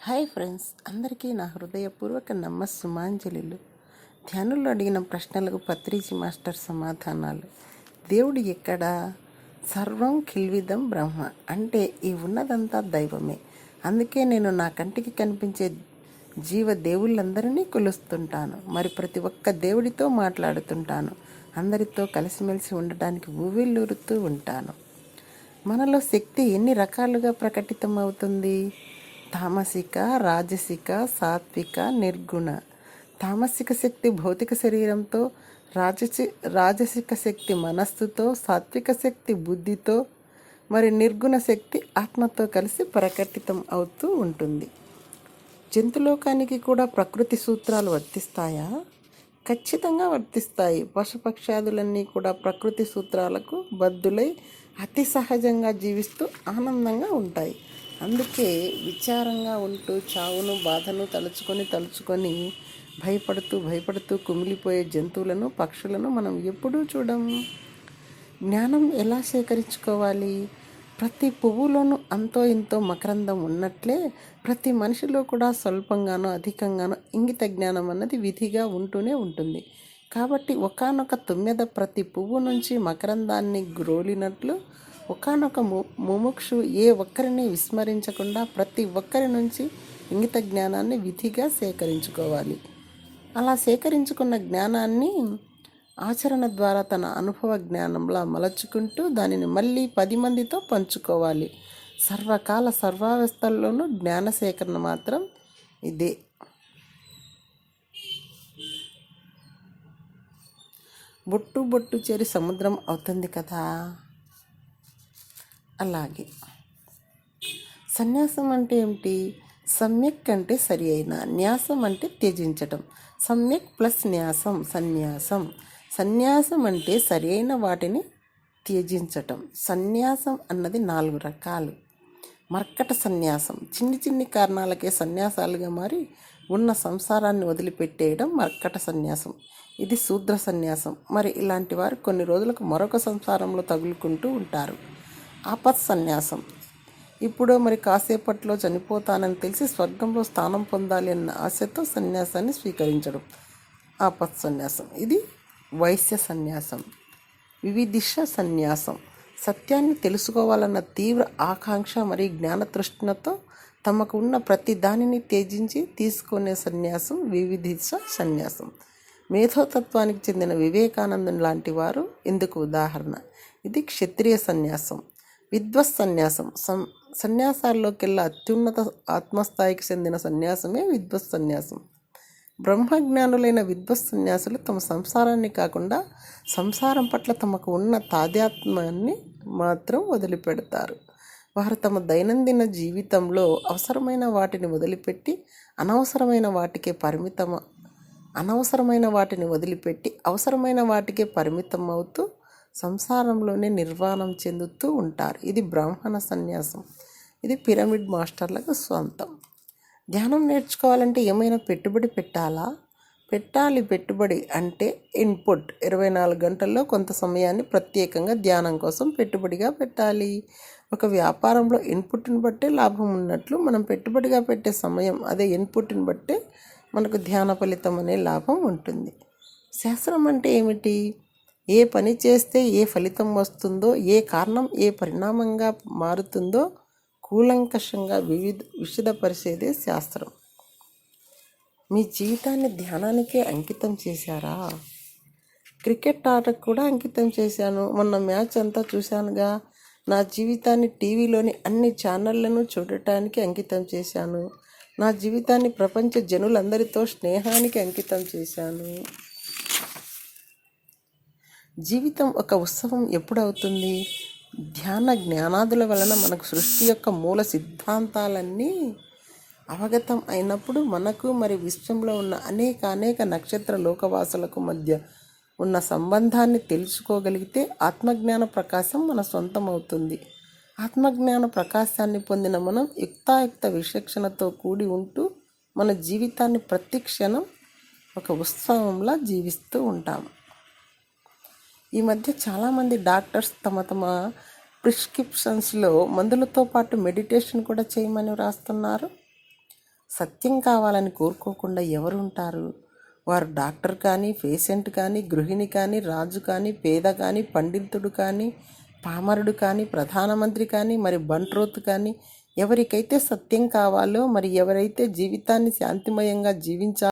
Hi friends, అందరికీ నా హృదయపూర్వక నమస్సుమాంజలిలు. ధ్యానులు అడిగిన ప్రశ్నలకు పత్రిజీ మాస్టర్ సమాధానాలు. దేవుడు ఎక్కడా? సర్వం కిల్విదం బ్రహ్మ, అంటే ఈ ఉన్నదంతా దైవమే. అందుకే నేను నా కంటికి కనిపించే జీవ దేవుళ్ళందరినీ కొలుస్తుంటాను. మరి ప్రతి ఒక్క దేవుడితో మాట్లాడుతుంటాను. అందరితో కలిసిమెలిసి ఉండటానికి ఊవిళ్ళూరుతూ ఉంటాను. మనలో శక్తి ఎన్ని రకాలుగా ప్రకటితం అవుతుంది? తామసిక, రాజసిక, సాత్విక, నిర్గుణ. తామసిక శక్తి భౌతిక శరీరంతో, రాజసిక శక్తి మనస్సుతో, సాత్విక శక్తి బుద్ధితో, మరి నిర్గుణ శక్తి ఆత్మతో కలిసి ప్రకటితం అవుతూ ఉంటుంది. జంతులోకానికి కూడా ప్రకృతి సూత్రాలు వర్తిస్తాయా? ఖచ్చితంగా వర్తిస్తాయి. పశుపక్షాదులన్నీ కూడా ప్రకృతి సూత్రాలకు బద్దులై అతి సహజంగా జీవిస్తూ ఆనందంగా ఉంటాయి. అందుకే విచారంగా ఉంటూ చావును బాధను తలుచుకొని భయపడుతూ కుమిలిపోయే జంతువులను, పక్షులను మనం ఎప్పుడూ చూడం. జ్ఞానం ఎలా సేకరించుకోవాలి? ప్రతి పువ్వులోనూ అంతో ఇంతో మకరందం ఉన్నట్లే ప్రతి మనిషిలో కూడా స్వల్పంగానో అధికంగానో ఇంగిత జ్ఞానం అన్నది విధిగా ఉంటూనే ఉంటుంది. కాబట్టి ఒకానొక తుమ్మెద ప్రతి పువ్వు నుంచి మకరందాన్ని గ్రోలినట్లు ఒకానొక ముముక్షు ఏ ఒక్కరిని విస్మరించకుండా ప్రతి ఒక్కరి నుంచి ఇంగిత జ్ఞానాన్ని విధిగా సేకరించుకోవాలి. అలా సేకరించుకున్న జ్ఞానాన్ని ఆచరణ ద్వారా తన అనుభవ జ్ఞానంలా మలచుకుంటూ దానిని మళ్ళీ 10 మందితో పంచుకోవాలి. సర్వకాల సర్వావస్థల్లోనూ జ్ఞాన సేకరణ మాత్రం ఇదే. బొట్టు చేరి సముద్రం అవుతుంది కదా. అలాగే సన్యాసం అంటే ఏమిటి? సమ్యక్ అంటే సరి అయిన, న్యాసం అంటే త్యజించటం. సమ్యక్ ప్లస్ న్యాసం సన్యాసం. సన్యాసం అంటే సరి అయిన వాటిని త్యజించటం. సన్యాసం అన్నది 4 రకాలు. మర్కట సన్యాసం, చిన్ని కారణాలకే సన్యాసాలుగా మారి ఉన్న సంసారాన్ని వదిలిపెట్టేయడం మర్కట సన్యాసం. ఇది శూద్ర సన్యాసం. మరి ఇలాంటి వారు కొన్ని రోజులకు మరొక సంసారంలో తగులుకుంటూ ఉంటారు. ఆపత్ సన్యాసం, ఇప్పుడో మరి కాసేపట్లో చనిపోతానని తెలిసి స్వర్గంలో స్థానం పొందాలి అన్న ఆశతో సన్యాసాన్ని స్వీకరించడం ఆపత్ సన్యాసం. ఇది వైశ్య సన్యాసం. వివిధిష సన్యాసం, సత్యాన్ని తెలుసుకోవాలన్న తీవ్ర ఆకాంక్ష మరియు జ్ఞానతృష్ణతో తమకు ఉన్న ప్రతి దానిని త్యజించి తీసుకునే సన్యాసం వివిధిష సన్యాసం. మేధోతత్వానికి చెందిన వివేకానందుని లాంటి వారు ఇందుకు ఉదాహరణ. ఇది క్షత్రియ సన్యాసం. విద్వత్ సన్యాసం, సన్యాసాల్లోకెల్లా అత్యున్నత ఆత్మస్థాయికి చెందిన సన్యాసమే విద్వత్ సన్యాసం. బ్రహ్మజ్ఞానులైన విద్వత్ సన్యాసులు తమ సంసారాన్ని కాకుండా సంసారం పట్ల తమకు ఉన్న తాదాత్మ్యాన్ని మాత్రం వదిలిపెడతారు. వారు తమ దైనందిన జీవితంలో అవసరమైన వాటిని వదిలిపెట్టి అవసరమైన వాటికే పరిమితం అవుతూ సంసారంలోనే నిర్వాణం చెందుతూ ఉంటారు. ఇది బ్రాహ్మణ సన్యాసం. ఇది పిరమిడ్ మాస్టర్లకు స్వంతం. ధ్యానం నేర్చుకోవాలంటే ఏమైనా పెట్టుబడి పెట్టాలా? పెట్టాలి. పెట్టుబడి అంటే ఇన్పుట్. 24 గంటల్లో కొంత సమయాన్ని ప్రత్యేకంగా ధ్యానం కోసం పెట్టుబడిగా పెట్టాలి. ఒక వ్యాపారంలో ఇన్పుట్ని బట్టే లాభం ఉన్నట్లు మనం పెట్టుబడిగా పెట్టే సమయం అదే ఇన్పుట్ని బట్టే మనకు ధ్యాన ఫలితం అనే లాభం ఉంటుంది. శాస్త్రం అంటే ఏమిటి? ఏ పని చేస్తే ఏ ఫలితం వస్తుందో, ఏ కారణం ఏ పరిణామంగా మారుతుందో కూలంకషంగా విశదపరిచేదే శాస్త్రం. మీ జీవితాన్ని ధ్యానానికే అంకితం చేశారా? క్రికెట్ ఆటకు కూడా అంకితం చేశాను. మొన్న మ్యాచ్ అంతా చూశానుగా. నా జీవితాన్ని టీవీలోని అన్ని ఛానళ్లను చూడటానికి అంకితం చేశాను. నా జీవితాన్ని ప్రపంచ జనులందరితో స్నేహానికి అంకితం చేశాను. జీవితం ఒక ఉత్సవం ఎప్పుడవుతుంది? ధ్యాన జ్ఞానాదుల వలన మనకు సృష్టి యొక్క మూల సిద్ధాంతాలన్నీ అవగతం అయినప్పుడు మనకు మరి విశ్వంలో ఉన్న అనేక నక్షత్ర లోకవాసులకు మధ్య ఉన్న సంబంధాన్ని తెలుసుకోగలిగితే ఆత్మజ్ఞాన ప్రకాశం మన సొంతం అవుతుంది. ఆత్మజ్ఞాన ప్రకాశాన్ని పొందిన మనం యుక్తాయుక్త విచక్షణతో కూడి ఉంటూ మన జీవితాన్ని ప్రతి క్షణం ఒక ఉత్సవంలా జీవిస్తూ ఉంటాము. ఈ మధ్య చాలామంది డాక్టర్స్ తమ ప్రిస్క్రిప్షన్స్లో మందులతో పాటు మెడిటేషన్ కూడా చేయమని వ్రాస్తున్నారు. సత్యం కావాలని కోరుకోకుండా ఎవరుంటారు? వారు డాక్టర్ కానీ, పేషెంట్ కానీ, గృహిణి కానీ, రాజు కానీ, పేద కానీ, పండితుడు కానీ, పామరుడు కానీ, ప్రధానమంత్రి కానీ, మరి బంట్రోతు కానీ, ఎవరికైతే సత్యం కావాలో, మరి ఎవరైతే జీవితాన్ని శాంతిమయంగా జీవించాలో